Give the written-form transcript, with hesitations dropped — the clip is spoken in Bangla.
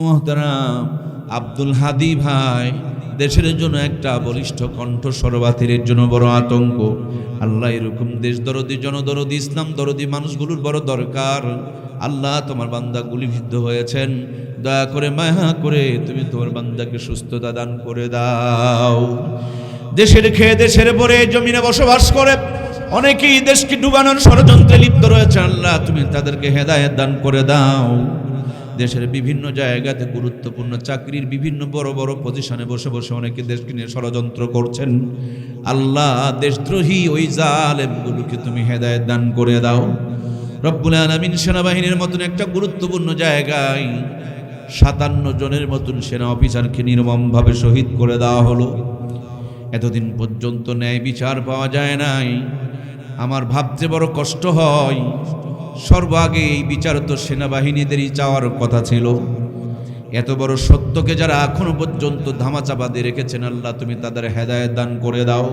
মোহতারাম আব্দুল হাদি ভাই দেশের জন্য একটা বলিষ্ঠ কণ্ঠস্বর, বাতিলের জন্য বড় আতঙ্ক। আল্লাহ এরকম দেশ দরদি, জনদরদি, ইসলাম দরদি মানুষগুলোর বড় দরকার। আল্লাহ তোমার বান্দা গুলিবিদ্ধ হয়েছেন, দয়া করে মায়া করে তুমি তোমার বান্দাকে সুস্থতা দান করে দাও। দেশের খেয়ে দেশের পরে জমিনে বসবাস করে অনেকেই দেশকে ডুবানোর ষড়যন্ত্রে লিপ্ত রয়েছে। আল্লাহ তুমি তাদেরকে হেদায়েত দান করে দাও। দেশের বিভিন্ন জায়গাতে গুরুত্বপূর্ণ চাকরির বিভিন্ন বড় বড় পজিশনে বসে বসে অনেকে দেশকে নিয়ে ষড়যন্ত্র করছেন। আল্লাহ দেশদ্রোহী ওই জালেমগুলোকে তুমি হেদায়েত দান করে দাও। রব্বুল আলামিন সেনাবাহিনীর মতন একটা গুরুত্বপূর্ণ জায়গায় ৫৭ জনের মতন সেনা অফিসারকে নির্মমভাবে শহীদ করে দেওয়া হলো। এতদিন পর্যন্ত ন্যায় বিচার পাওয়া যায় নাই। আমার ভাবতে বড় কষ্ট হয়, সর্বাগে এই বিচার তো সেনাবাহিনীদেরই চাওয়ার কথা ছিল। এত বড় সত্যকে যারা এখনো পর্যন্ত ধামাচাপা দিয়ে রেখেছেন, আল্লাহ তুমি তাদের হেদায়েত দান করে দাও।